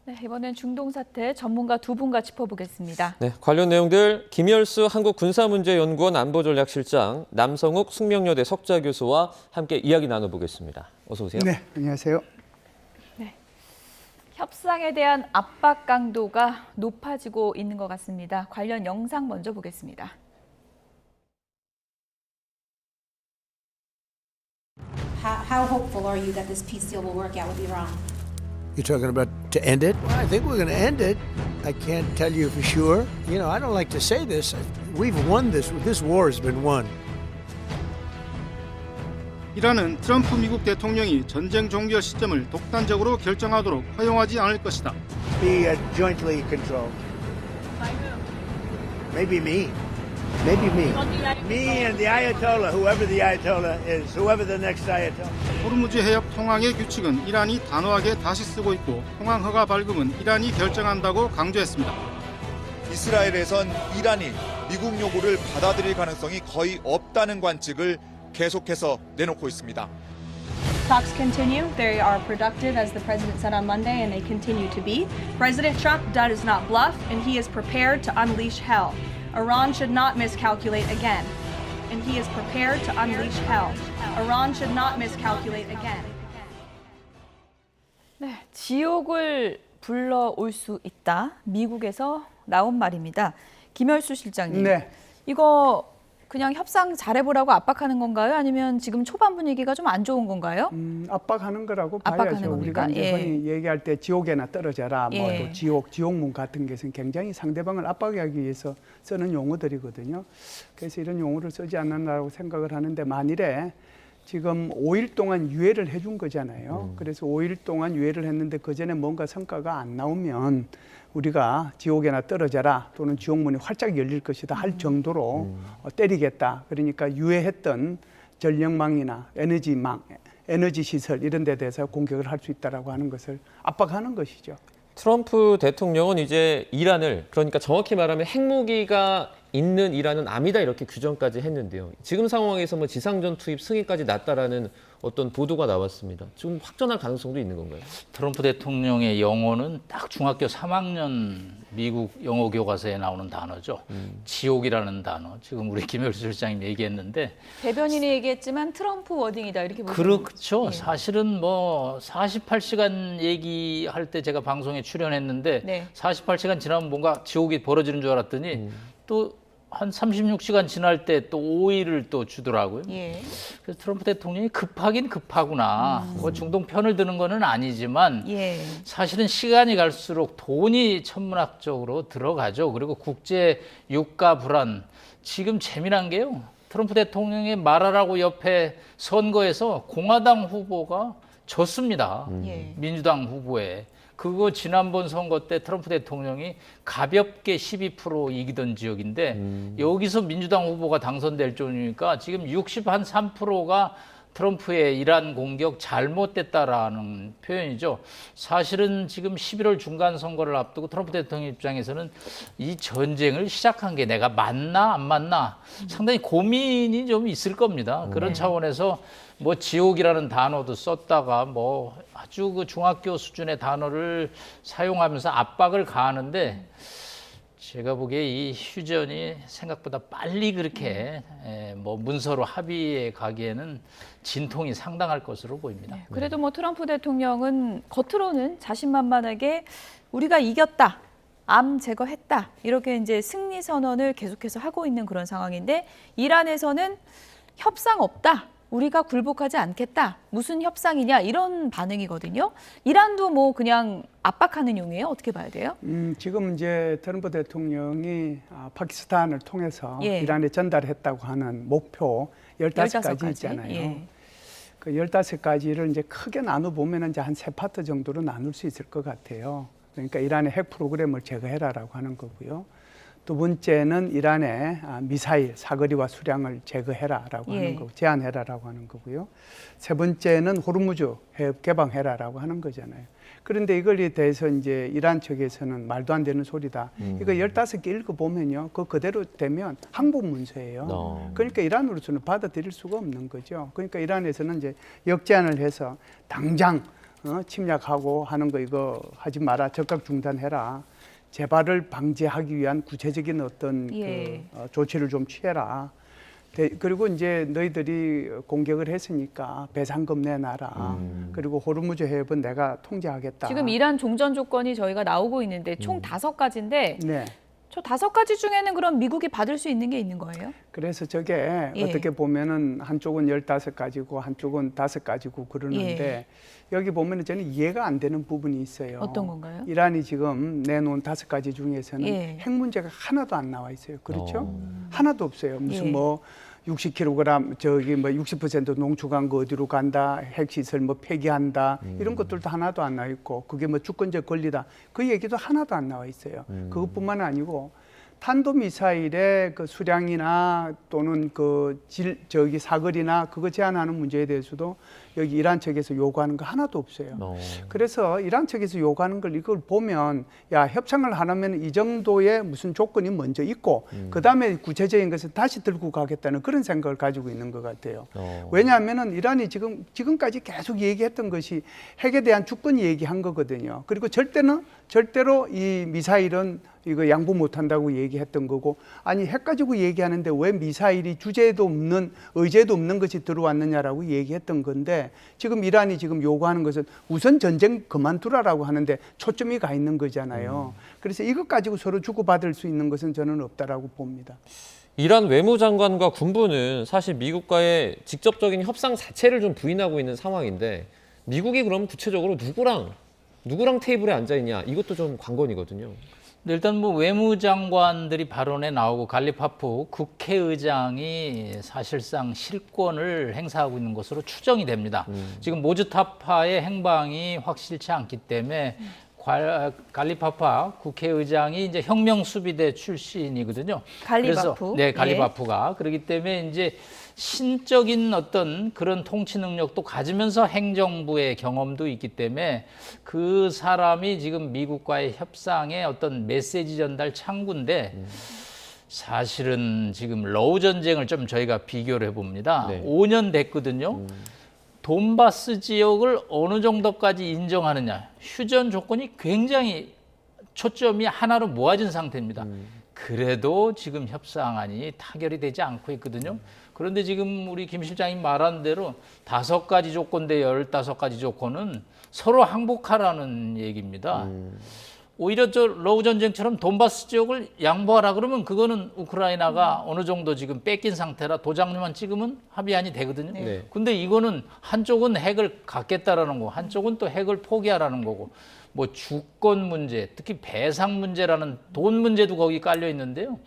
네, 이번엔 중동 사태 전문가 두 분과 짚어보겠습니다. 네, 관련 내용들 김열수 한국군사문제연구원 안보전략실장, 남성욱 숙명여대 석좌교수와 함께 이야기 나눠보겠습니다. 어서 오세요. 네, 안녕하세요. 네, 협상에 대한 압박 강도가 높아지고 있는 것 같습니다. 관련 영상 먼저 보겠습니다. How hopeful are you that this peace deal will work out with Iran? You're talking about to end it? Well, I think we're going to end it. I can't tell you for sure. You know, I don't like to say this. We've won this. This war has been won. 이란은 트럼프 미국 대통령이 전쟁 종료 시점을 독단적으로 결정하도록 허용하지 않을 것이다. Be jointly controlled. By who? Maybe me. Maybe me. Me and the Ayatollah, whoever the Ayatollah is, whoever the next Ayatollah. 호르무즈 해협 통항의 규칙은 이란이 단호하게 다시 쓰고 있고 통항 허가 발급은 이란이 결정한다고 강조했습니다. 이스라엘에선 이란이 미국 요구를 받아들일 가능성이 거의 없다는 관측을 계속해서 내놓고 있습니다. Talks continue. They are productive, as the president said on Monday, and they continue to be. President Trump does not bluff, and he is prepared to unleash hell. Iran should not miscalculate again, and he is prepared to unleash hell. Iran should not miscalculate again. 네, 지옥을 불러올 수 있다. 미국에서 나온 말입니다. 김열수 실장님. 네. 이거 그냥 협상 잘해보라고 압박하는 건가요? 아니면 지금 초반 분위기가 좀 안 좋은 건가요? 압박하는 거라고 압박하는 봐야죠. 겁니까? 우리가 이제 예. 흔히 얘기할 때 지옥에나 떨어져라, 뭐 예. 또 지옥문 같은 것은 굉장히 상대방을 압박하기 위해서 쓰는 용어들이거든요. 그래서 이런 용어를 쓰지 않는다고 생각을 하는데 만일에 지금 5일 동안 유예를 해준 거잖아요. 그래서 5일 동안 유예를 했는데 그 전에 뭔가 성과가 안 나오면 우리가 지옥에나 떨어져라 또는 지옥문이 활짝 열릴 것이다 할 정도로 때리겠다. 그러니까 유예했던 전력망이나 에너지망, 에너지 시설 이런 데 대해서 공격을 할 수 있다라고 하는 것을 압박하는 것이죠. 트럼프 대통령은 이제 이란을, 그러니까 정확히 말하면 핵무기가 있는 이란은 아니다 이렇게 규정까지 했는데요. 지금 상황에서 뭐 지상전 투입 승인까지 났다라는 어떤 보도가 나왔습니다. 지금 확전할 가능성도 있는 건가요? 트럼프 대통령의 영어는 딱 중학교 3학년 미국 영어 교과서에 나오는 단어죠. 지옥이라는 단어. 지금 우리 김열수 실장님 얘기했는데 대변인이 얘기했지만 트럼프 워딩이다 이렇게 보시면 그렇죠. 예. 사실은 뭐 48시간 얘기할 때 제가 방송에 출연했는데 네. 48시간 지나면 뭔가 지옥이 벌어지는 줄 알았더니 또 한 36시간 지날 때 또 5일을 또 주더라고요. 예. 그래서 트럼프 대통령이 급하긴 급하구나. 뭐 중동 편을 드는 거는 아니지만 예. 사실은 시간이 갈수록 돈이 천문학적으로 들어가죠. 그리고 국제 유가 불안. 지금 재미난 게요. 트럼프 대통령이 말하라고 옆에 선거에서 공화당 후보가 졌습니다. 예. 민주당 후보에. 그거 지난번 선거 때 트럼프 대통령이 가볍게 12% 이기던 지역인데 여기서 민주당 후보가 당선될 정도니까 지금 63%가 트럼프의 이란 공격 잘못됐다라는 표현이죠. 사실은 지금 11월 중간 선거를 앞두고 트럼프 대통령 입장에서는 이 전쟁을 시작한 게 내가 맞나 안 맞나 상당히 고민이 좀 있을 겁니다. 그런 차원에서 뭐 지옥이라는 단어도 썼다가 뭐 아주 그 중학교 수준의 단어를 사용하면서 압박을 가하는데 제가 보기에 이 휴전이 생각보다 빨리 그렇게 뭐 문서로 합의에 가기에는 진통이 상당할 것으로 보입니다. 그래도 뭐 트럼프 대통령은 겉으로는 자신만만하게 우리가 이겼다, 암 제거했다 이렇게 이제 승리 선언을 계속해서 하고 있는 그런 상황인데 이란에서는 협상 없다. 우리가 굴복하지 않겠다. 무슨 협상이냐 이런 반응이거든요. 이란도 뭐 그냥 압박하는 용이에요. 어떻게 봐야 돼요? 지금 이제 트럼프 대통령이 파키스탄을 통해서 예. 이란에 전달했다고 하는 목표 15가지 있잖아요. 예. 그 15가지를 이제 크게 나눠보면 이제 한 3파트 정도로 나눌 수 있을 것 같아요. 그러니까 이란의 핵 프로그램을 제거해라라고 하는 거고요. 두 번째는 이란의 미사일 사거리와 수량을 제거해라라고 하는 거고 제한해라라고 하는 거고요. 세 번째는 호르무즈 해협 개방해라라고 하는 거잖아요. 그런데 이거에 대해서 이제 이란 측에서는 말도 안 되는 소리다. 이거 15개 읽어보면요. 그거 그대로 되면 항복 문서예요. 그러니까 이란으로서는 받아들일 수가 없는 거죠. 그러니까 이란에서는 이제 역제안을 해서 당장 침략하고 하는 거 이거 하지 마라. 적극 중단해라. 재발을 방지하기 위한 구체적인 어떤 예. 조치를 좀 취해라. 그리고 이제 너희들이 공격을 했으니까 배상금 내놔라. 그리고 호르무즈 해협은 내가 통제하겠다. 지금 이란 종전 조건이 저희가 나오고 있는데 총 5가지인데 네. 저 5가지 중에는 그럼 미국이 받을 수 있는 게 있는 거예요? 그래서 저게 예. 어떻게 보면은 한쪽은 15가지고 한쪽은 5가지고 그러는데 여기 보면은 저는 이해가 안 되는 부분이 있어요. 어떤 건가요? 이란이 지금 내놓은 5가지 중에서는 예. 핵 문제가 하나도 안 나와 있어요. 그렇죠? 하나도 없어요. 무슨 예. 뭐 60kg 저기 뭐 60% 농축한 거 어디로 간다, 핵시설 뭐 폐기한다 이런 것들도 하나도 안 나와 있고 그게 뭐 주권적 권리다 그 얘기도 하나도 안 나와 있어요. 그것뿐만 아니고 탄도미사일의 그 수량이나 또는 그 저기 사거리나 그거 제한하는 문제에 대해서도 여기 이란 측에서 요구하는 거 하나도 없어요. 그래서 이란 측에서 요구하는 걸 이걸 보면 야 협상을 하려면 이 정도의 무슨 조건이 먼저 있고 그다음에 구체적인 것을 다시 들고 가겠다는 그런 생각을 가지고 있는 것 같아요. 왜냐하면은 이란이 지금까지 계속 얘기했던 것이 핵에 대한 주권 얘기한 거거든요. 그리고 절대로 이 미사일은 이거 양보 못한다고 얘기했던 거고 아니 핵 가지고 얘기하는데 왜 미사일이 주제도 없는 의제도 없는 것이 들어왔느냐라고 얘기했던 건데 지금 이란이 지금 요구하는 것은 우선 전쟁 그만두라라고 하는데 초점이 가 있는 거잖아요. 그래서 이것 가지고 서로 주고받을 수 있는 것은 저는 없다라고 봅니다. 이란 외무장관과 군부는 사실 미국과의 직접적인 협상 자체를 좀 부인하고 있는 상황인데 미국이 그럼 구체적으로 누구랑 테이블에 앉아 있냐 이것도 좀 관건이거든요. 일단 뭐 외무장관들이 발언에 나오고 갈리파프 국회의장이 사실상 실권을 행사하고 있는 것으로 추정이 됩니다. 지금 모즈타파의 행방이 확실치 않기 때문에 갈리파파 국회의장이 이제 혁명수비대 출신이거든요. 갈리바프. 그래서, 네, 갈리바프가. 그렇기 때문에 이제 신적인 어떤 그런 통치 능력도 가지면서 행정부의 경험도 있기 때문에 그 사람이 지금 미국과의 협상의 어떤 메시지 전달 창구인데 사실은 지금 러우 전쟁을 좀 저희가 비교를 해봅니다. 네. 5년 됐거든요. 돈바스 지역을 어느 정도까지 인정하느냐. 휴전 조건이 굉장히 초점이 하나로 모아진 상태입니다. 그래도 지금 협상안이 타결이 되지 않고 있거든요. 그런데 지금 우리 김 실장님 말한 대로 5가지 조건 대 15가지 조건은 서로 항복하라는 얘기입니다. 오히려 저 러우 전쟁처럼 돈바스 지역을 양보하라 그러면 그거는 우크라이나가 어느 정도 지금 뺏긴 상태라 도장만 찍으면 합의안이 되거든요. 네. 근데 이거는 한쪽은 핵을 갖겠다라는 거고 한쪽은 또 핵을 포기하라는 거고 뭐 주권 문제, 특히 배상 문제라는 돈 문제도 거기 깔려 있는데요.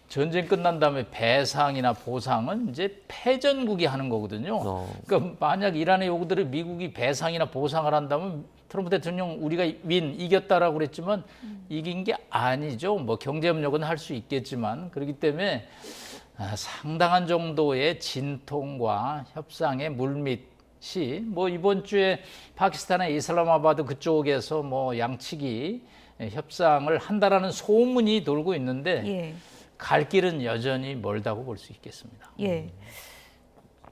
전쟁 끝난 다음에 배상이나 보상은 이제 패전국이 하는 거거든요. 그러니까 만약 이란의 요구들을 미국이 배상이나 보상을 한다면 트럼프 대통령 우리가 이겼다라고 그랬지만 이긴 게 아니죠. 뭐 경제협력은 할 수 있겠지만 그렇기 때문에 상당한 정도의 진통과 협상의 물밑이 뭐 이번 주에 파키스탄의 이슬라마바드 그쪽에서 뭐 양측이 협상을 한다라는 소문이 돌고 있는데 예. 갈 길은 여전히 멀다고 볼 수 있겠습니다. 예.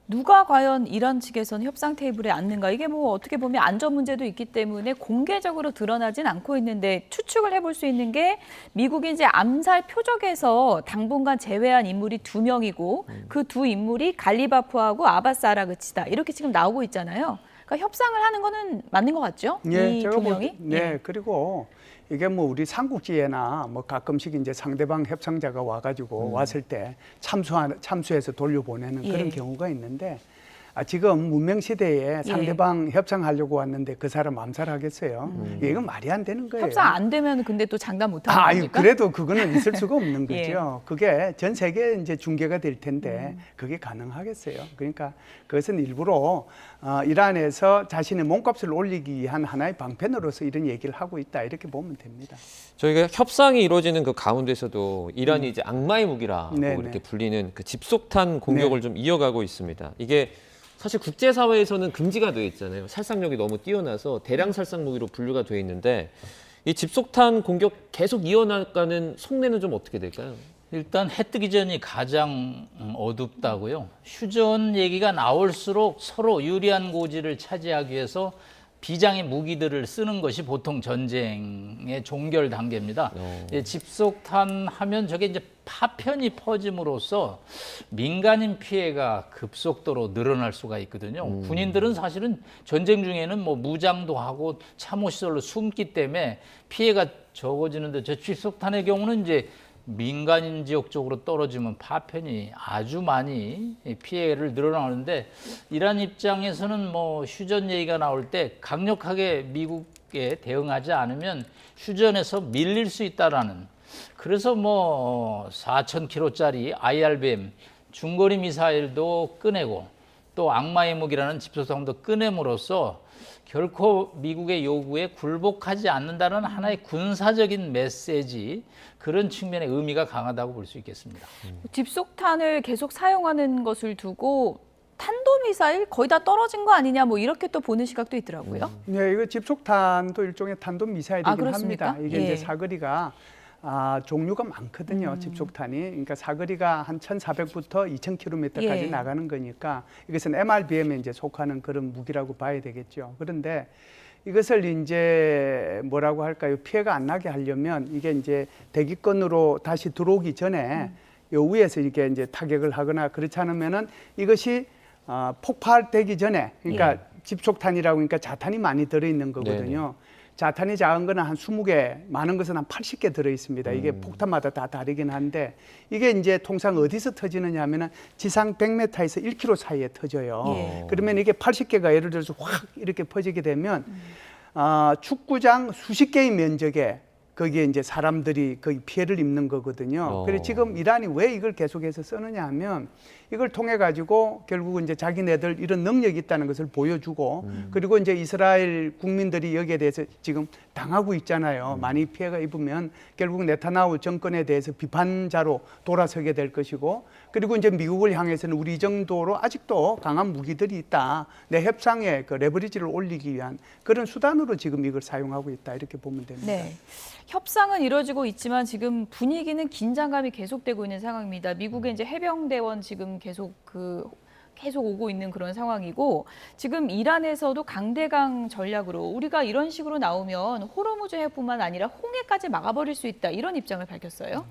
누가 과연 이란 측에서는 협상 테이블에 앉는가? 이게 뭐 어떻게 보면 안전 문제도 있기 때문에 공개적으로 드러나진 않고 있는데 추측을 해볼 수 있는 게 미국이 이제 암살 표적에서 당분간 제외한 인물이 2명이고 그 두 인물이 갈리바프하고 아바스 아라그치다. 이렇게 지금 나오고 있잖아요. 그러니까 협상을 하는 거는 맞는 것 같죠? 예, 이 제가 두 명이? 네, 예. 그리고 이게 뭐 우리 삼국지에나 뭐 가끔씩 이제 상대방 협상자가 와가지고 왔을 때 참수해서 돌려보내는 그런 예. 경우가 있는데 지금 문명 시대에 상대방 협상하려고 왔는데 그 사람 암살하겠어요? 이건 말이 안 되는 거예요. 협상 안 되면 근데 또 장담 못 하는 아유, 겁니까? 그래도 그거는 있을 수가 없는 예. 거죠. 그게 전 세계에 이제 중계가 될 텐데 그게 가능하겠어요. 그러니까 그것은 일부러 이란에서 자신의 몸값을 올리기 위한 하나의 방편으로서 이런 얘기를 하고 있다 이렇게 보면 됩니다. 저희가 협상이 이루어지는 그 가운데서도 이란이 이제 악마의 무기라고 네네. 이렇게 불리는 그 집속탄 공격을 좀 이어가고 있습니다. 이게 사실 국제사회에서는 금지가 되어 있잖아요. 살상력이 너무 뛰어나서 대량 살상 무기로 분류가 되어 있는데 이 집속탄 공격 계속 이어나가는 속내는 좀 어떻게 될까요? 일단 해 뜨기 전이 가장 어둡다고요. 휴전 얘기가 나올수록 서로 유리한 고지를 차지하기 위해서 비장의 무기들을 쓰는 것이 보통 전쟁의 종결 단계입니다. 집속탄 하면 저게 이제 파편이 퍼짐으로써 민간인 피해가 급속도로 늘어날 수가 있거든요. 군인들은 사실은 전쟁 중에는 뭐 무장도 하고 참호시설로 숨기 때문에 피해가 적어지는데 저 집속탄의 경우는 이제 민간인 지역 쪽으로 떨어지면 파편이 아주 많이 피해를 늘어나는데 이란 입장에서는 뭐 휴전 얘기가 나올 때 강력하게 미국에 대응하지 않으면 휴전에서 밀릴 수 있다라는 그래서 뭐 4,000km짜리 IRBM 중거리 미사일도 꺼내고 또 악마의 무기라는 집속탄도 꺼냄으로써 결코 미국의 요구에 굴복하지 않는다는 하나의 군사적인 메시지 그런 측면의 의미가 강하다고 볼 수 있겠습니다. 집속탄을 계속 사용하는 것을 두고 탄도미사일 거의 다 떨어진 거 아니냐 뭐 이렇게 또 보는 시각도 있더라고요. 네, 이거 집속탄도 일종의 탄도미사일이긴 그렇습니까? 합니다. 이게 예. 이제 사거리가 종류가 많거든요. 집속탄이. 그러니까 사거리가 한 1,400부터 2,000km까지 예. 나가는 거니까 이것은 MRBM에 이제 속하는 그런 무기라고 봐야 되겠죠. 그런데 이것을 이제 뭐라고 할까요? 피해가 안 나게 하려면 이게 이제 대기권으로 다시 들어오기 전에 요 위에서 이렇게 이제 타격을 하거나 그렇지 않으면은 이것이 폭발되기 전에 그러니까 집속탄이라고 그러니까 자탄이 많이 들어 있는 거거든요. 자탄이 작은 거는 한 20개, 많은 것은 한 80개 들어 있습니다. 이게 폭탄마다 다 다르긴 한데 이게 이제 통상 어디서 터지느냐 하면은 지상 100m에서 1km 사이에 터져요. 예. 그러면 이게 80개가 예를 들어서 확 이렇게 퍼지게 되면 축구장 수십 개의 면적에 거기에 이제 사람들이 거의 피해를 입는 거거든요. 그래서 지금 이란이 왜 이걸 계속해서 쓰느냐 하면 이걸 통해 가지고 결국은 이제 자기네들 이런 능력이 있다는 것을 보여주고 그리고 이제 이스라엘 국민들이 여기에 대해서 지금 당하고 있잖아요. 많이 피해가 입으면 결국 네타냐후 정권에 대해서 비판자로 돌아서게 될 것이고 그리고 이제 미국을 향해서는 우리 정도로 아직도 강한 무기들이 있다. 내 협상의 그 레버리지를 올리기 위한 그런 수단으로 지금 이걸 사용하고 있다. 이렇게 보면 됩니다. 네. 협상은 이루어지고 있지만 지금 분위기는 긴장감이 계속되고 있는 상황입니다. 미국의 이제 해병대원 지금 계속 오고 있는 그런 상황이고 지금 이란에서도 강대강 전략으로 우리가 이런 식으로 나오면 호르무즈 해뿐만 아니라 홍해까지 막아버릴 수 있다 이런 입장을 밝혔어요.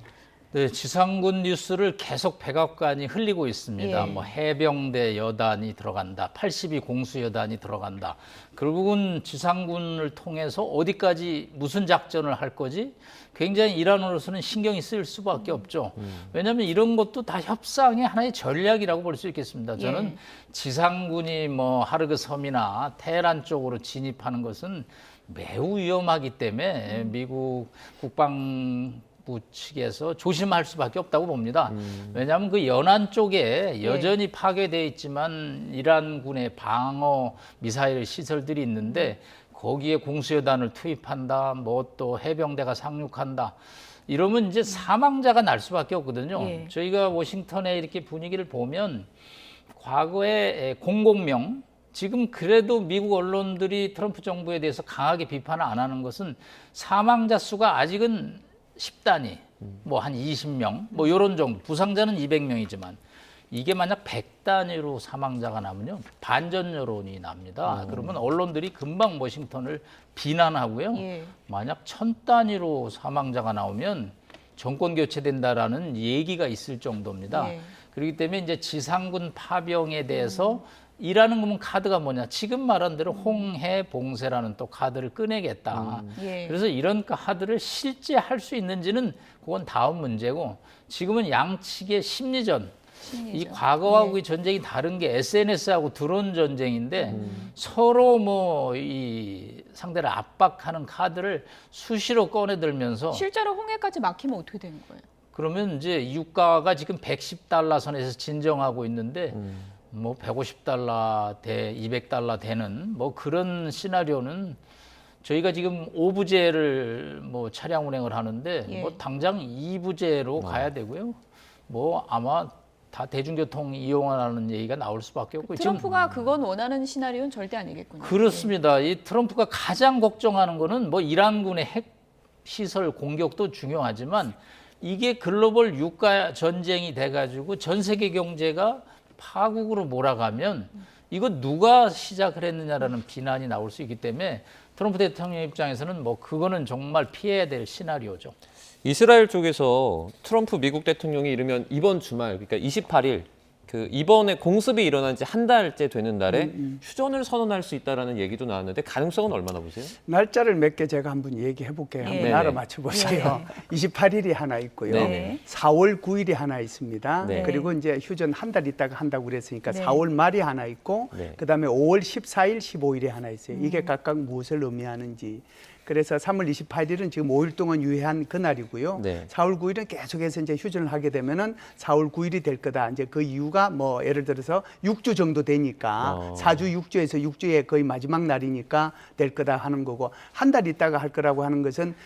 네, 지상군 뉴스를 계속 백악관이 흘리고 있습니다. 예. 뭐 해병대 여단이 들어간다, 82 공수여단이 들어간다. 결국은 지상군을 통해서 어디까지 무슨 작전을 할 거지? 굉장히 이란으로서는 신경이 쓰일 수밖에 없죠. 왜냐하면 이런 것도 다 협상의 하나의 전략이라고 볼 수 있겠습니다. 저는 예. 지상군이 뭐 하르그 섬이나 테헤란 쪽으로 진입하는 것은 매우 위험하기 때문에 미국 국방부 측에서 조심할 수밖에 없다고 봅니다. 왜냐하면 그 연안 쪽에 여전히 파괴되어 있지만 이란군의 방어 미사일 시설들이 있는데 거기에 공수여단을 투입한다, 뭐 또 해병대가 상륙한다. 이러면 이제 사망자가 날 수밖에 없거든요. 예. 저희가 워싱턴에 이렇게 분위기를 보면 과거에 공공명 지금 그래도 미국 언론들이 트럼프 정부에 대해서 강하게 비판을 안 하는 것은 사망자 수가 아직은 10단위, 뭐 한 20명, 뭐 이런 정도. 부상자는 200명이지만 이게 만약 100단위로 사망자가 나면요 반전 여론이 납니다. 그러면 언론들이 금방 워싱턴을 비난하고요. 예. 만약 1000단위로 사망자가 나오면 정권 교체된다라는 얘기가 있을 정도입니다. 예. 그렇기 때문에 이제 지상군 파병에 대해서 일하는 거면 카드가 뭐냐? 지금 말한 대로 홍해 봉쇄라는 또 카드를 꺼내겠다. 예. 그래서 이런 카드를 실제 할 수 있는지는 그건 다음 문제고 지금은 양측의 심리전. 이 과거하고 이 전쟁이 다른 게 SNS하고 드론 전쟁인데 서로 뭐 이 상대를 압박하는 카드를 수시로 꺼내들면서 실제로 홍해까지 막히면 어떻게 되는 거예요? 그러면 이제 유가가 지금 110달러 선에서 진정하고 있는데 뭐 150달러 대 200달러 되는 뭐 그런 시나리오는 저희가 지금 5부제를 뭐 차량 운행을 하는데 예. 뭐 당장 2부제로 가야 되고요. 뭐 아마 다 대중교통 이용하는 얘기가 나올 수밖에 없고 트럼프가 그건 원하는 시나리오는 절대 아니겠군요. 그렇습니다. 이 트럼프가 가장 걱정하는 거는 뭐 이란군의 핵 시설 공격도 중요하지만 이게 글로벌 유가 전쟁이 돼가지고 전 세계 경제가 파국으로 몰아가면 이거 누가 시작을 했느냐라는 비난이 나올 수 있기 때문에 트럼프 대통령 입장에서는 뭐 그거는 정말 피해야 될 시나리오죠. 이스라엘 쪽에서 트럼프 미국 대통령이 이르면 이번 주말, 그러니까 28일 그 이번에 공습이 일어난 지 한 달째 되는 날에 휴전을 선언할 수 있다라는 얘기도 나왔는데 가능성은 얼마나 보세요? 날짜를 몇 개 제가 한번 얘기해 볼게요. 한번 네. 알아맞혀 보세요. 28일이 하나 있고요. 네. 4월 9일이 하나 있습니다. 네. 그리고 이제 휴전 한 달 있다가 한다고 그랬으니까 네. 4월 말이 하나 있고 네. 그다음에 5월 14일, 15일이 하나 있어요. 이게 각각 무엇을 의미하는지. 그래서 3월 28일은 지금 5일 동안 유예한 그날이고요. 네. 4월 9일은 계속해서 이제 휴전을 하게 되면은 4월 9일이 될 거다. 이제 그 이유가 뭐 예를 들어서 6주 정도 되니까 4주 6주에서 6주의 거의 마지막 날이니까 될 거다 하는 거고 한 달 있다가 할 거라고 하는 것은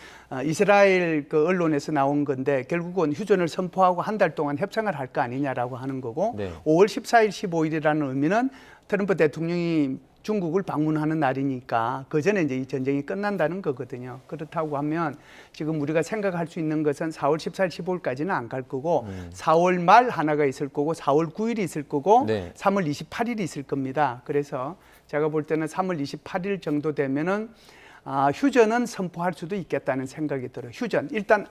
이스라엘 그 언론에서 나온 건데 결국은 휴전을 선포하고 한 달 동안 협상을 할 거 아니냐라고 하는 거고 네. 5월 14일, 15일이라는 의미는 트럼프 대통령이 중국을 방문하는 날이니까 그 전에 이제 이 전쟁이 끝난다는 거거든요. 그렇다고 하면 지금 우리가 생각할 수 있는 것은 4월 14일, 15일까지는 안 갈 거고 4월 말 하나가 있을 거고 4월 9일이 있을 거고 네. 3월 28일이 있을 겁니다. 그래서 제가 볼 때는 3월 28일 정도 되면은 휴전은 선포할 수도 있겠다는 생각이 들어요. 휴전 일단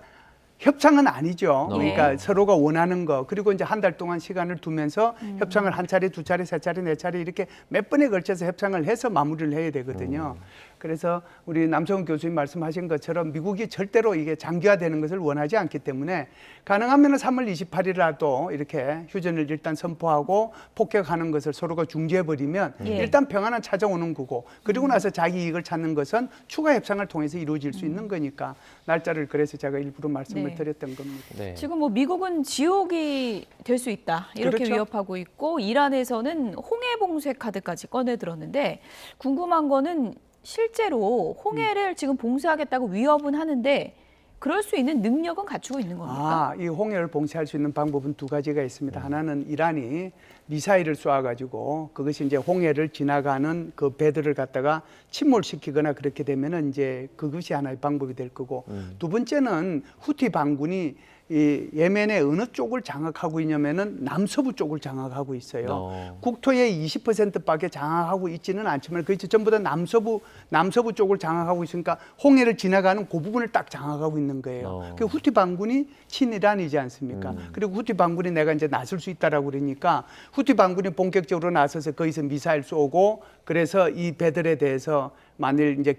협상은 아니죠. 그러니까 서로가 원하는 거 그리고 이제 한 달 동안 시간을 두면서 협상을 한 차례, 두 차례, 세 차례, 네 차례 이렇게 몇 번에 걸쳐서 협상을 해서 마무리를 해야 되거든요. 그래서 우리 남성훈 교수님 말씀하신 것처럼 미국이 절대로 이게 장기화되는 것을 원하지 않기 때문에 가능하면 3월 28일이라도 이렇게 휴전을 일단 선포하고 폭격하는 것을 서로가 중지해버리면 일단 평화는 찾아오는 거고 그리고 나서 자기 이익을 찾는 것은 추가 협상을 통해서 이루어질 수 있는 거니까 날짜를 그래서 제가 일부러 말씀을 네. 드렸던 겁니다. 네. 지금 뭐 미국은 지옥이 될 수 있다 이렇게 그렇죠. 위협하고 있고 이란에서는 홍해 봉쇄 카드까지 꺼내 들었는데 궁금한 거는 실제로 홍해를 지금 봉쇄하겠다고 위협은 하는데 그럴 수 있는 능력은 갖추고 있는 겁니까? 이 홍해를 봉쇄할 수 있는 방법은 두 가지가 있습니다. 하나는 이란이 미사일을 쏘아가지고 그것이 이제 홍해를 지나가는 그 배들을 갖다가 침몰시키거나 그렇게 되면은 이제 그것이 하나의 방법이 될 거고 두 번째는 후티 반군이 이 예멘의 어느 쪽을 장악하고 있냐면은 남서부 쪽을 장악하고 있어요. 국토의 20%밖에 장악하고 있지는 않지만 그게 전부 다 남서부 쪽을 장악하고 있으니까 홍해를 지나가는 그 부분을 딱 장악하고 있는 거예요. 그 후티 반군이 친이란이지 않습니까? 그리고 후티 반군이 내가 이제 나설 수 있다라고 그러니까 후티 반군이 본격적으로 나서서 거기서 미사일 쏘고 그래서 이 배들에 대해서 만일 이제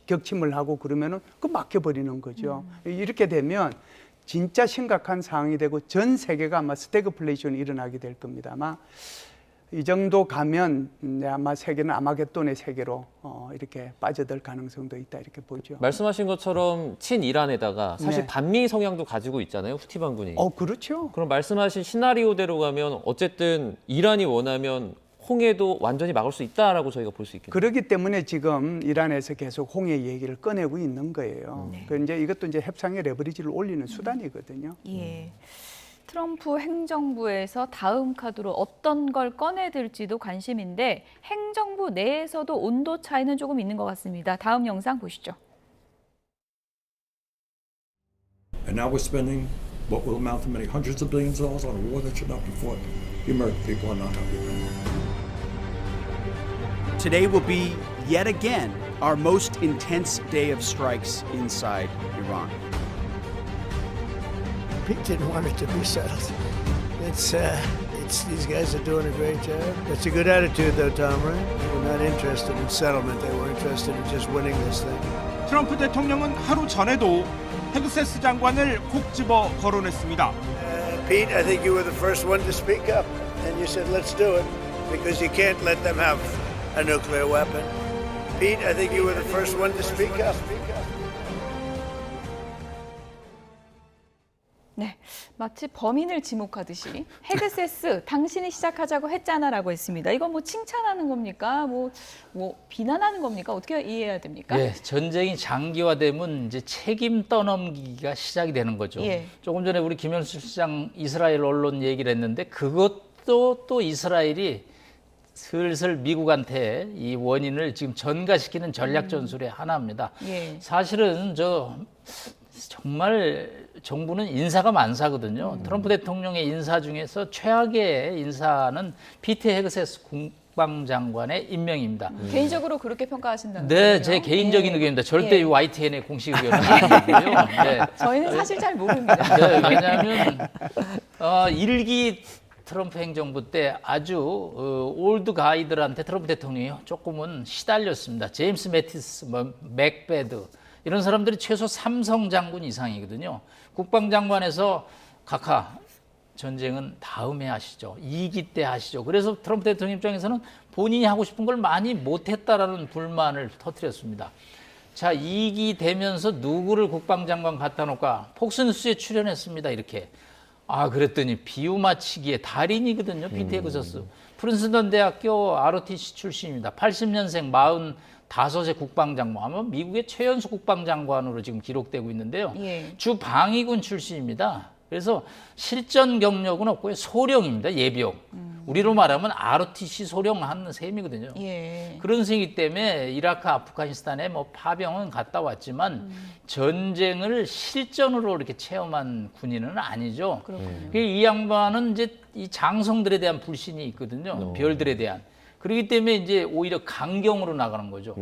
격침을 하고 그러면은 그 막혀버리는 거죠. 이렇게 되면 진짜 심각한 상황이 되고 전 세계가 아마 스태그플레이션이 일어나게 될 겁니다. 아마 이 정도 가면 아마 세계는 아마겟돈의 세계로 이렇게 빠져들 가능성도 있다 이렇게 보죠. 말씀하신 것처럼 친이란에다가 사실 네. 반미 성향도 가지고 있잖아요. 후티 반군이. 그렇죠. 그럼 말씀하신 시나리오대로 가면 어쨌든 이란이 원하면 홍해도 완전히 막을 수 있다라고 저희가 볼 수 있겠네요. 그렇기 때문에 지금 이란에서 계속 홍해 얘기를 꺼내고 있는 거예요. 그 이제 이것도 이제 협상의 레버리지를 올리는 수단이거든요. 예. 트럼프 행정부에서 다음 카드로 어떤 걸 꺼내들지도 관심인데 행정부 내에서도 온도 차이는 조금 있는 것 같습니다. 다음 영상 보시죠. And now we're spending what will amount to many hundreds of billions of dollars on a war that should not be fought. The American people are not happy about it. Today will be, yet again, our most intense day of strikes inside Iran. Pete didn't want it to be settled. It's these guys are doing a great job. It's a good attitude, though, Tom, right? They were not interested in settlement. They were interested in just winning this thing. 트럼프 대통령은 하루 전에도 헤그세스 장관을 콕 집어 거론했습니다. Pete, I think you were the first one to speak up, and you said, let's do it, because you can't let them have a nuclear weapon. Pete, I think you were the first one to speak up. 네, 마치 범인을 지목하듯이 헤그세스 당신이 시작하자고 했잖아라고 했습니다. 이건 뭐 칭찬하는 겁니까? 뭐 비난하는 겁니까? 어떻게 이해해야 됩니까? 예, 전쟁이 장기화되면 이제 책임 떠넘기기가 시작이 되는 거죠. 예. 조금 전에 우리 김현수 시장 이스라엘 언론 얘기를 했는데 그것도 또 이스라엘이 슬슬 미국한테 이 원인을 지금 전가시키는 전략 전술의 하나입니다. 예. 사실은 정말 정부는 인사가 만사거든요. 트럼프 대통령의 인사 중에서 최악의 인사는 피트 헤그세스 국방장관의 임명입니다. 개인적으로 그렇게 평가하신다는 네, 거예요? 제 개인적인 예. 의견입니다. 절대 예. YTN의 공식 의견은 아니고요. 네. 저희는 사실 잘 모릅니다. 네, 왜냐하면 1기 트럼프 행정부 때 아주 올드 가이들한테 트럼프 대통령이 조금은 시달렸습니다. 제임스 매티스, 맥베드 이런 사람들이 최소 3성 장군 이상이거든요. 국방장관에서 각하 전쟁은 다음에 하시죠. 2기 때 하시죠. 그래서 트럼프 대통령 입장에서는 본인이 하고 싶은 걸 많이 못했다라는 불만을 터뜨렸습니다. 자, 2기 되면서 누구를 국방장관 갖다 놓을까? 폭스뉴스에 출연했습니다. 이렇게. 아, 그랬더니 비유 맞히기의 달인이거든요. 피트 헤그서스. 프린스턴 대학교 ROTC 출신입니다. 80년생 45세 국방장관. 아마 미국의 최연소 국방장관으로 지금 기록되고 있는데요. 예. 주 방위군 출신입니다. 그래서 실전 경력은 없고요. 소령입니다. 예비역. 우리로 말하면 ROTC 소령 한 셈이거든요. 예. 그런 셈이기 때문에 이라크, 아프가니스탄에 뭐 파병은 갔다 왔지만 전쟁을 실전으로 이렇게 체험한 군인은 아니죠. 이 양반은 이제 이 장성들에 대한 불신이 있거든요. 별들에 대한. 그렇기 때문에 이제 오히려 강경으로 나가는 거죠.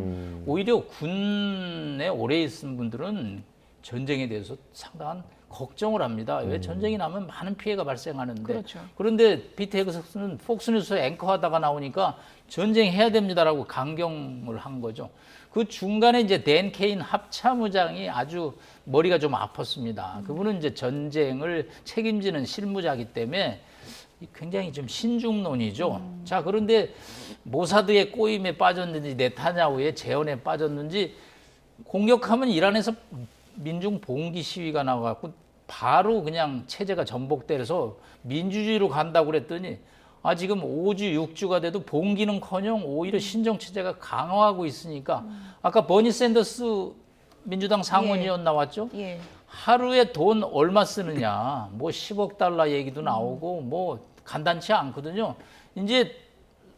오히려 군에 오래 있은 분들은 전쟁에 대해서 상당한 걱정을 합니다. 왜 전쟁이 나면 많은 피해가 발생하는데. 그렇죠. 그런데 피트 헤그서스는 폭스뉴스 앵커하다가 나오니까 전쟁해야 됩니다라고 강경을 한 거죠. 그 중간에 이제 댄 케인 합참의장이 아주 머리가 좀 아팠습니다. 그분은 이제 전쟁을 책임지는 실무자이기 때문에 굉장히 좀 신중론이죠. 자, 그런데 모사드의 꼬임에 빠졌는지 네타냐후의 재헌에 빠졌는지 공격하면 이란에서 민중 봉기 시위가 나와갖고 바로 그냥 체제가 전복돼서 민주주의로 간다고 그랬더니 지금 5주, 6주가 돼도 봉기는커녕 오히려 신정체제가 강화하고 있으니까 아까 버니 샌더스 민주당 상원의원 나왔죠? 예. 하루에 돈 얼마 쓰느냐 뭐 10억 달러 얘기도 나오고 뭐 간단치 않거든요. 이제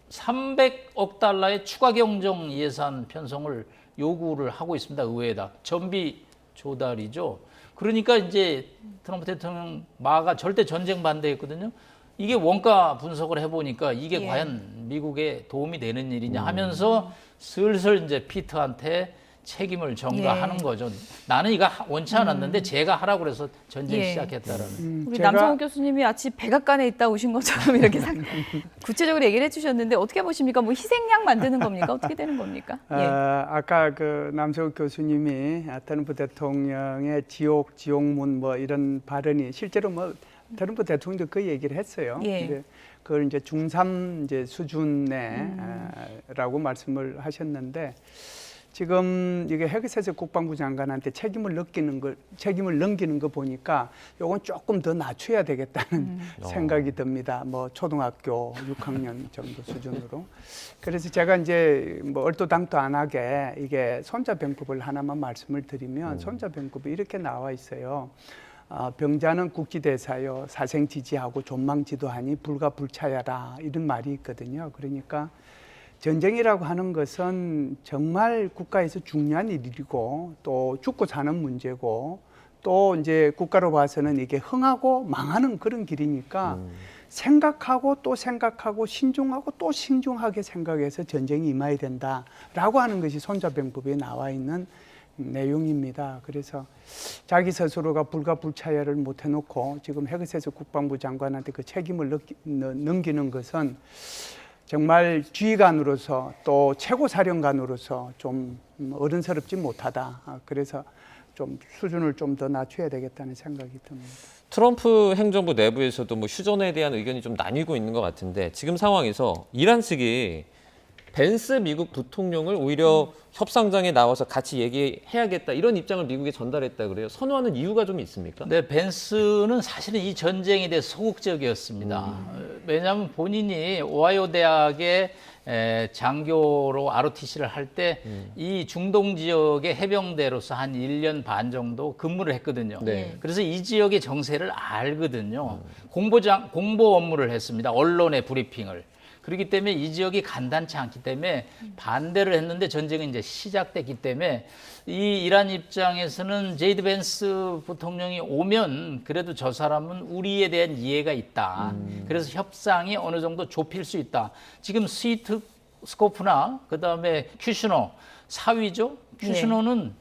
300억 달러의 추가 경정 예산 편성을 요구를 하고 있습니다. 의회에다. 전비 조달이죠. 그러니까 이제 트럼프 대통령 마가 절대 전쟁 반대했거든요. 이게 원가 분석을 해보니까 이게 과연 미국에 도움이 되는 일이냐 하면서 슬슬 이제 피트한테 책임을 전가하는 거죠. 나는 이거 원치 않았는데 제가 하라고 그래서 전쟁 시작했다라는. 우리 남성욱 교수님이 마치 백악관에 있다 오신 것처럼 이렇게 구체적으로 얘기를 해주셨는데 어떻게 보십니까? 뭐 희생양 만드는 겁니까? 어떻게 되는 겁니까? 아까 그 남성욱 교수님이 트럼프 대통령의 지옥문 뭐 이런 발언이 실제로 뭐 트럼프 대통령도 그 얘기를 했어요. 근데 그걸 이제 중3 이제 수준에라고 말씀을 하셨는데. 지금 이게 헤그세스 국방부 장관한테 책임을 넘기는 거 보니까 요건 조금 더 낮춰야 되겠다는 생각이 듭니다. 뭐 초등학교 6학년 정도 수준으로. 그래서 제가 이제 뭐 얼토당토 안 하게 이게 손자병법을 하나만 말씀을 드리면 손자병법이 이렇게 나와 있어요. 병자는 국지대사여 사생지지하고 존망지도하니 불가불차야라 이런 말이 있거든요. 그러니까 전쟁이라고 하는 것은 정말 국가에서 중요한 일이고 또 죽고 사는 문제고 또 이제 국가로 봐서는 이게 흥하고 망하는 그런 길이니까 생각하고 또 생각하고 신중하고 또 신중하게 생각해서 전쟁이 임해야 된다라고 하는 것이 손자병법에 나와 있는 내용입니다. 그래서 자기 스스로가 불가불차야를 못 해놓고 지금 헤그세스 국방부 장관한테 그 책임을 넘기는 것은 정말 지휘관으로서 또 최고사령관으로서 좀 어른스럽지 못하다. 그래서 좀 수준을 좀 더 낮춰야 되겠다는 생각이 듭니다. 트럼프 행정부 내부에서도 뭐 휴전에 대한 의견이 좀 나뉘고 있는 것 같은데 지금 상황에서 이란 측이 벤스 미국 부통령을 오히려 협상장에 나와서 같이 얘기해야겠다 이런 입장을 미국에 전달했다 그래요. 선호하는 이유가 좀 있습니까? 네, 벤스는 사실은 이 전쟁에 대해 소극적이었습니다. 왜냐하면 본인이 오하이오 대학의 장교로 ROTC를 할 때 이 중동 지역의 해병대로서 한 1년 반 정도 근무를 했거든요. 그래서 이 지역의 정세를 알거든요. 공보 업무를 했습니다. 언론의 브리핑을. 그렇기 때문에 이 지역이 간단치 않기 때문에 반대를 했는데 전쟁은 이제 시작됐기 때문에 이 이란 입장에서는 제이드 벤스 부통령이 오면 그래도 저 사람은 우리에 대한 이해가 있다. 그래서 협상이 어느 정도 좁힐 수 있다. 지금 스위트 스코프나 그다음에 큐시너 사위죠. 큐시너는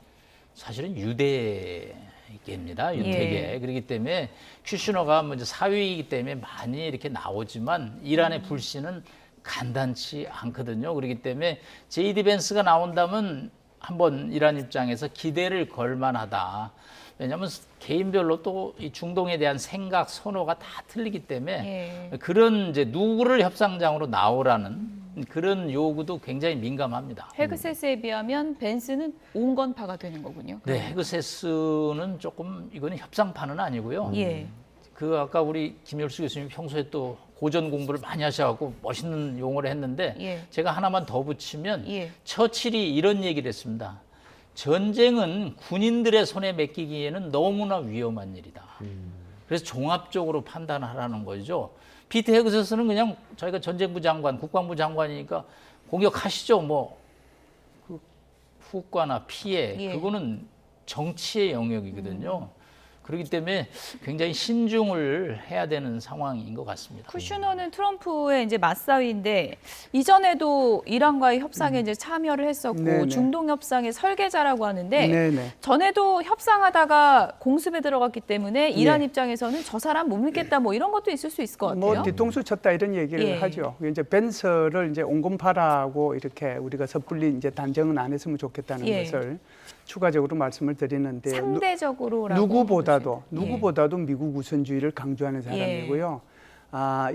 사실은 유대계입니다. 유태계. 그렇기 때문에 큐시너가 먼저 사위이기 때문에 많이 이렇게 나오지만 이란의 불씨는 간단치 않거든요. 그렇기 때문에 제이디 벤스가 나온다면 한번 이란 입장에서 기대를 걸 만하다. 왜냐하면 개인별로 또 이 중동에 대한 생각, 선호가 다 틀리기 때문에 그런 이제 누구를 협상장으로 나오라는 그런 요구도 굉장히 민감합니다. 헤그세스에 비하면 벤스는 온건파가 되는 거군요. 네, 헤그세스는 조금 이거는 협상파는 아니고요. 그 아까 우리 김열수 교수님 평소에 또 고전 공부를 많이 하셔갖고 멋있는 용어를 했는데 제가 하나만 더 붙이면 처칠이 이런 얘기를 했습니다. 전쟁은 군인들의 손에 맡기기에는 너무나 위험한 일이다. 그래서 종합적으로 판단하라는 거죠. 피트 헤그세스는 그냥 저희가 전쟁부 장관, 국방부 장관이니까 공격하시죠. 뭐 그 후과나 피해 그거는 정치의 영역이거든요. 그렇기 때문에 굉장히 신중을 해야 되는 상황인 것 같습니다. 쿠슈너는 트럼프의 이제 맞사위인데 이전에도 이란과의 협상에 이제 참여를 했었고 중동 협상의 설계자라고 하는데 전에도 협상하다가 공습에 들어갔기 때문에 이란 입장에서는 저 사람 못 믿겠다 뭐 이런 것도 있을 수 있을 것 같아요. 뭐 뒤통수 쳤다 이런 얘기를 하죠. 이제 벤서를 이제 온건파라고 이렇게 우리가 섣불리 이제 단정은 안 했으면 좋겠다는 것을 추가적으로 말씀을 드리는데 상대적으로라고 누구보다도 미국 우선주의를 강조하는 사람이고요.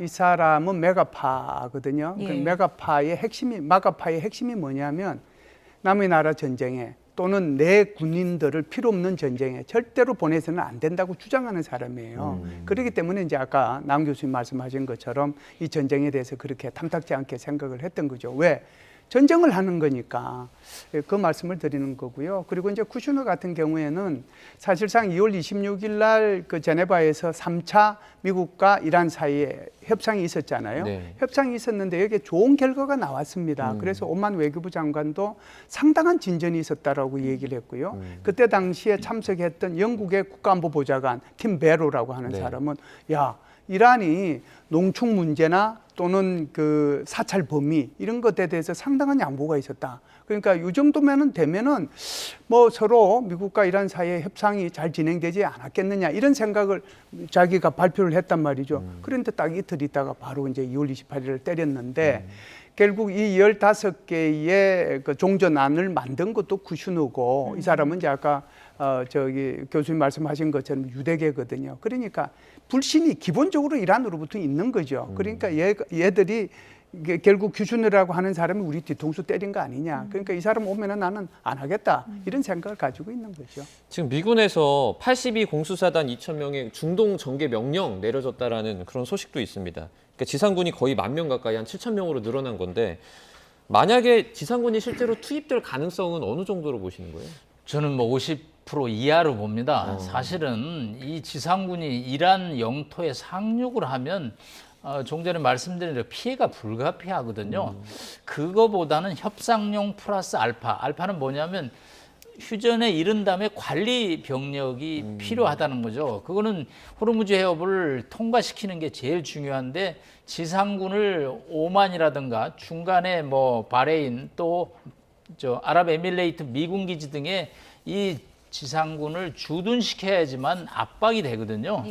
이 사람은 메가파거든요. 그 메가파의 핵심이 마가파의 핵심이 뭐냐면 남의 나라 전쟁에 또는 내 군인들을 필요 없는 전쟁에 절대로 보내서는 안 된다고 주장하는 사람이에요. 그렇기 때문에 이제 아까 남 교수님 말씀하신 것처럼 이 전쟁에 대해서 그렇게 탐탁지 않게 생각을 했던 거죠. 왜? 전쟁을 하는 거니까 그 말씀을 드리는 거고요. 그리고 이제 쿠슈너 같은 경우에는 사실상 2월 26일 날 그 제네바에서 3차 미국과 이란 사이에 협상이 있었잖아요. 협상이 있었는데 여기에 좋은 결과가 나왔습니다. 그래서 오만 외교부 장관도 상당한 진전이 있었다라고 얘기를 했고요. 그때 당시에 참석했던 영국의 국가안보보좌관 팀 베로라고 하는 사람은 야, 이란이 농축 문제나 또는 그 사찰 범위 이런 것에 대해서 상당한 양보가 있었다. 그러니까 이 정도면은 되면은 뭐 서로 미국과 이란 사이의 협상이 잘 진행되지 않았겠느냐 이런 생각을 자기가 발표를 했단 말이죠. 그런데 딱 이틀 있다가 바로 이제 2월 28일을 때렸는데 결국 이 15개의 그 종전안을 만든 것도 쿠슈너고 이 사람은 이제 아까 저기 교수님 말씀하신 것처럼 유대계거든요. 그러니까 불신이 기본적으로 이란으로부터 있는 거죠. 그러니까 얘들이 결국 쿠슈너라고 하는 사람이 우리 뒤통수 때린 거 아니냐. 그러니까 이 사람 오면은 나는 안 하겠다. 이런 생각을 가지고 있는 거죠. 지금 미군에서 82 공수사단 2,000명의 중동 전개 명령 내려졌다라는 그런 소식도 있습니다. 그러니까 지상군이 거의 10,000명 가까이 한 7,000명으로 늘어난 건데 만약에 지상군이 실제로 투입될 가능성은 어느 정도로 보시는 거예요? 저는 뭐 50% 이하로 봅니다. 사실은 이 지상군이 이란 영토에 상륙을 하면 좀 전에 말씀드린 대로 피해가 불가피하거든요. 그거보다는 협상용 플러스 알파. 알파는 뭐냐면 휴전에 이른 다음에 관리 병력이 필요하다는 거죠. 그거는 호르무즈 해협을 통과시키는 게 제일 중요한데 지상군을 오만이라든가 중간에 뭐 바레인 또 저 아랍에밀레이트 미군 기지 등에 이 지상군을 주둔시켜야지만 압박이 되거든요.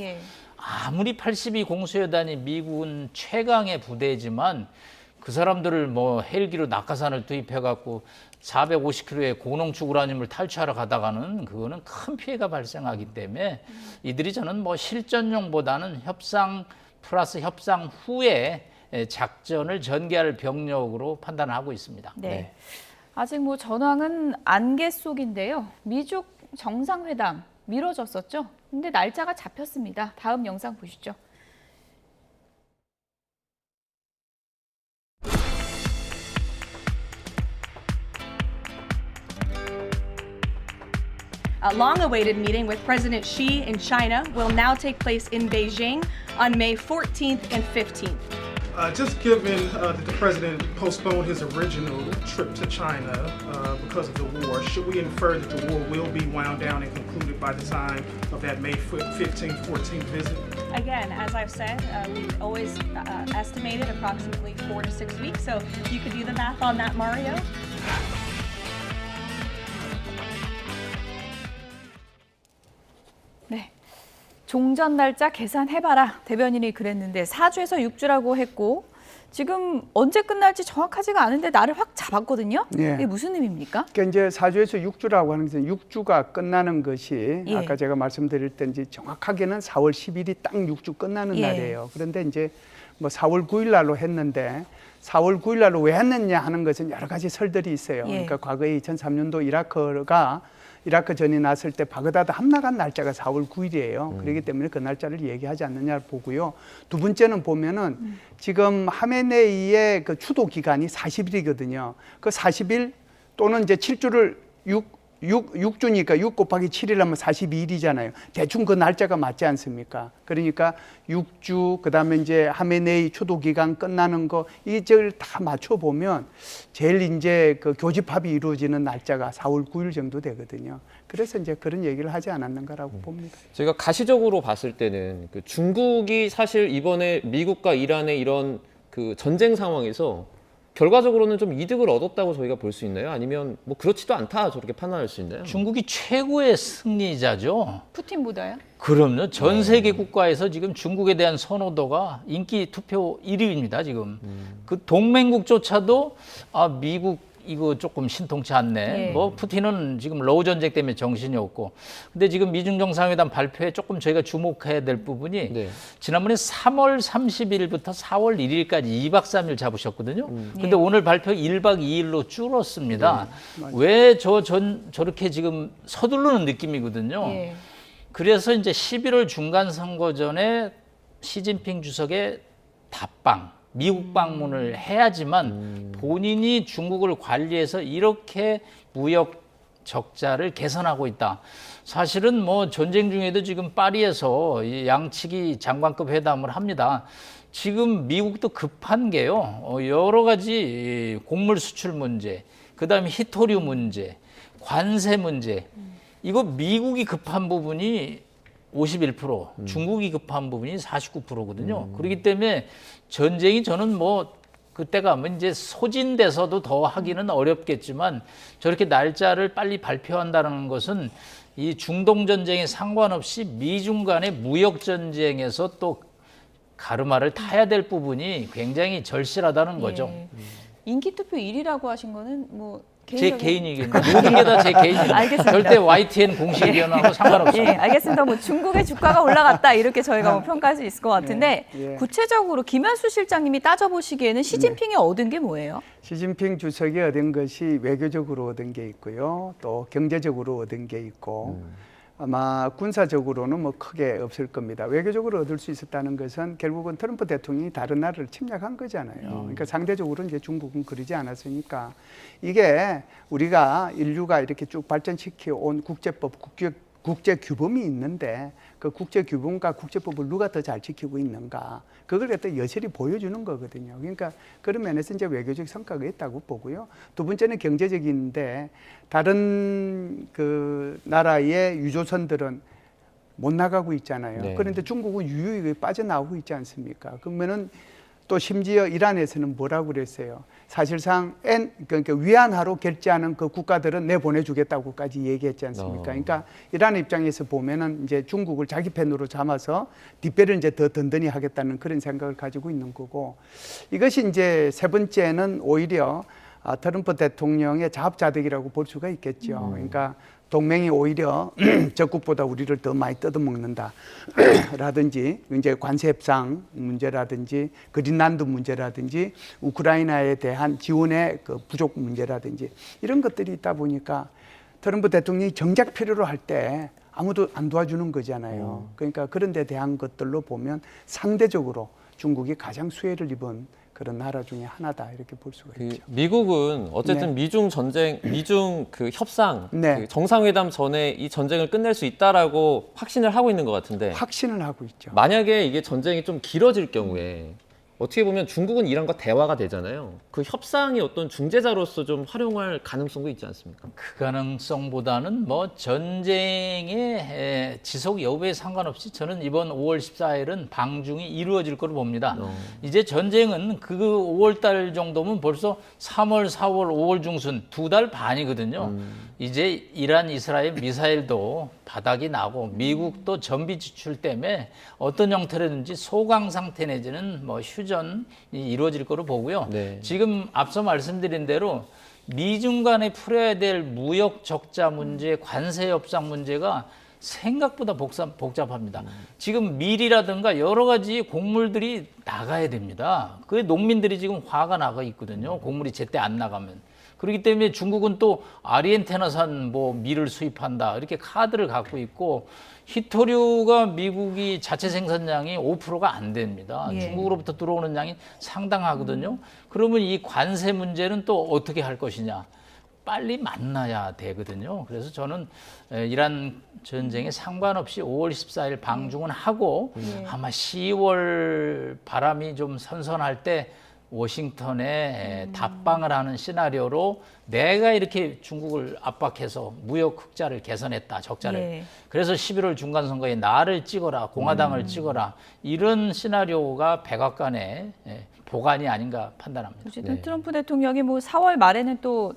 아무리 82 공수여단이 미군 최강의 부대지만 그 사람들을 뭐 헬기로 낙하산을 투입해갖고 450km의 고농축 우라늄을 탈취하러 가다가는 그거는 큰 피해가 발생하기 때문에 이들이 저는 뭐 실전용보다는 협상 플러스 협상 후에 작전을 전개할 병력으로 판단하고 있습니다. 네. 아직 뭐 전황은 안개 속인데요. 미중 정상회담 미뤄졌었죠. 근데 날짜가 잡혔습니다. 다음 영상 보시죠. A long-awaited meeting with President Xi in China will now take place in Beijing on May 14th and 15th. Just given that the president postponed his original trip to China because of the war, should we infer that the war will be wound down and concluded by the time of that May 15th, 14th visit? Again, as I've said, we've always estimated approximately 4 to 6 weeks. So you could do the math on that, Mario. 네. 종전 날짜 계산해봐라. 대변인이 그랬는데 4주에서 6주라고 했고 지금 언제 끝날지 정확하지가 않은데 날을 확 잡았거든요. 예. 이게 무슨 의미입니까? 그러니까 이제 4주에서 6주라고 하는 것은 6주가 끝나는 것이 예. 아까 제가 말씀드릴 때 이제 정확하게는 4월 10일이 딱 6주 끝나는 예. 날이에요. 그런데 이제 뭐 4월 9일 날로 했는데 4월 9일 날로 왜 했느냐 하는 것은 여러 가지 설들이 있어요. 예. 그러니까 과거에 2003년도 이라크 전이 났을 때 바그다드 함락한 날짜가 4월 9일이에요. 그렇기 때문에 그 날짜를 얘기하지 않느냐를 보고요. 두 번째는 보면은 지금 하메네이의 그 추도 기간이 40일이거든요. 그 40일 또는 이제 7주를 6주니까 6 곱하기 7일 하면 42일이잖아요. 대충 그 날짜가 맞지 않습니까? 그러니까 6주, 그 다음에 이제 하메네이 추도 기간 끝나는 거, 이걸 다 맞춰보면 제일 이제 그 교집합이 이루어지는 날짜가 4월 9일 정도 되거든요. 그래서 이제 그런 얘기를 하지 않았는가라고 봅니다. 저희가 가시적으로 봤을 때는 그 중국이 사실 이번에 미국과 이란의 이런 그 전쟁 상황에서 결과적으로는 좀 이득을 얻었다고 저희가 볼 수 있나요? 아니면 뭐 그렇지도 않다 저렇게 판단할 수 있나요? 중국이 최고의 승리자죠. 푸틴보다요? 그럼요. 전 세계 국가에서 지금 중국에 대한 선호도가 인기 투표 1위입니다. 지금 그 동맹국조차도 미국 이거 조금 신통치 않네. 예. 뭐 푸틴은 지금 러우 전쟁 때문에 정신이 없고. 근데 지금 미중 정상회담 발표에 조금 저희가 주목해야 될 부분이 네. 지난번에 3월 30일부터 4월 1일까지 2박 3일 잡으셨거든요. 근데 예. 오늘 발표 1박 2일로 줄었습니다. 왜 저렇게 지금 서두르는 느낌이거든요. 예. 그래서 이제 11월 중간 선거 전에 시진핑 주석의 답방, 미국 방문을 해야지만 본인이 중국을 관리해서 이렇게 무역 적자를 개선하고 있다. 사실은 뭐 전쟁 중에도 지금 파리에서 이 양측이 장관급 회담을 합니다. 지금 미국도 급한 게요. 여러 가지 곡물 수출 문제, 그다음에 히토류 문제, 관세 문제. 이거 미국이 급한 부분이 51%, 중국이 급한 부분이 49%거든요. 그렇기 때문에 전쟁이 저는 뭐 그때가 뭐 이제 소진돼서도 더 하기는 어렵겠지만 저렇게 날짜를 빨리 발표한다는 것은 이 중동 전쟁에 상관없이 미중 간의 무역 전쟁에서 또 가르마를 타야 될 부분이 굉장히 절실하다는 거죠. 예. 인기 투표 1위라고 하신 거는 뭐 제 개인 의견입니다. 모든 게 다 제 개인 의견. 알겠습니다. 절대 YTN 공식 의견하고 상관없습니다. 예, 알겠습니다. 뭐 중국의 주가가 올라갔다 이렇게 저희가 뭐 평가할 수 있을 것 같은데 예. 구체적으로 김현수 실장님이 따져보시기에는 시진핑이 얻은 게 뭐예요? 시진핑 주석이 얻은 것이 외교적으로 얻은 게 있고요. 또 경제적으로 얻은 게 있고 아마 군사적으로는 뭐 크게 없을 겁니다. 외교적으로 얻을 수 있었다는 것은 결국은 트럼프 대통령이 다른 나라를 침략한 거잖아요. 그러니까 상대적으로 이제 중국은 그러지 않았으니까 이게 우리가 인류가 이렇게 쭉 발전시켜 온 국제법, 국제 규범이 있는데 그 국제 규범과 국제법을 누가 더 잘 지키고 있는가 그걸 갖다 여실히 보여주는 거거든요. 그러니까 그런 면에서 이제 외교적 성과가 있다고 보고요. 두 번째는 경제적인데 다른 그 나라의 유조선들은 못 나가고 있잖아요. 네. 그런데 중국은 유유히 빠져나오고 있지 않습니까? 그러면은 또 심지어 이란에서는 뭐라고 그랬어요? 사실상 그러니까 위안화로 결제하는 그 국가들은 내보내주겠다고까지 얘기했지 않습니까? 그러니까 이란 입장에서 보면은 이제 중국을 자기 편으로 삼아서 뒷배를 이제 더 든든히 하겠다는 그런 생각을 가지고 있는 거고 이것이 이제 세 번째는 오히려 트럼프 대통령의 자업자득이라고 볼 수가 있겠죠. 그러니까 동맹이 오히려 적국보다 우리를 더 많이 뜯어먹는다 라든지 이제 관세 협상 문제라든지 그린란드 문제라든지 우크라이나에 대한 지원의 그 부족 문제라든지 이런 것들이 있다 보니까 트럼프 대통령이 정작 필요로 할 때 아무도 안 도와주는 거잖아요. 그러니까 그런 데 대한 것들로 보면 상대적으로 중국이 가장 수혜를 입은 그런 나라 중에 하나다 이렇게 볼 수가 있죠. 미국은 어쨌든 네. 미중 그 협상, 네. 그 정상회담 전에 이 전쟁을 끝낼 수 있다라고 확신을 하고 있는 것 같은데 확신을 하고 있죠. 만약에 이게 전쟁이 좀 길어질 경우에 어떻게 보면 중국은 이란과 대화가 되잖아요. 그 협상이 어떤 중재자로서 좀 활용할 가능성도 있지 않습니까? 그 가능성보다는 뭐 전쟁의 지속 여부에 상관없이 저는 이번 5월 14일은 방중이 이루어질 거로 봅니다. 이제 전쟁은 그 5월 달 정도면 벌써 3월, 4월, 5월 중순 2달 반이거든요. 이제 이란, 이스라엘 미사일도 바닥이 나고 미국도 전비 지출 때문에 어떤 형태라든지 소강 상태 내지는 뭐 휴전이 이루어질 거로 보고요. 네. 지금 앞서 말씀드린 대로 미중 간에 풀어야 될 무역 적자 문제, 관세 협상 문제가 생각보다 복잡합니다. 지금 밀이라든가 여러 가지 곡물들이 나가야 됩니다. 그게 농민들이 지금 화가 나가 있거든요. 곡물이 제때 안 나가면. 그렇기 때문에 중국은 또 아르헨티나산 뭐 밀을 수입한다 이렇게 카드를 갖고 있고 히토류가 미국이 자체 생산량이 5%가 안 됩니다. 예. 중국으로부터 들어오는 양이 상당하거든요. 그러면 이 관세 문제는 또 어떻게 할 것이냐. 빨리 만나야 되거든요. 그래서 저는 이란 전쟁에 상관없이 5월 14일 방중은 하고 아마 10월 바람이 좀 선선할 때 워싱턴에 답방을 하는 시나리오로 내가 이렇게 중국을 압박해서 무역 흑자를 개선했다, 적자를. 예. 그래서 11월 중간선거에 나를 찍어라, 공화당을 찍어라. 이런 시나리오가 백악관의 보관이 아닌가 판단합니다. 어쨌든 트럼프 대통령이 뭐 4월 말에는 또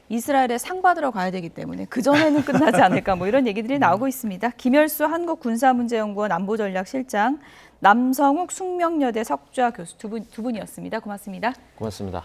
이스라엘에 상 받으러 가야 되기 때문에 그전에는 끝나지 않을까 뭐 이런 얘기들이 나오고 있습니다. 김열수 한국군사문제연구원 안보전략실장, 남성욱 숙명여대 석좌 교수 두 분이었습니다. 고맙습니다. 고맙습니다.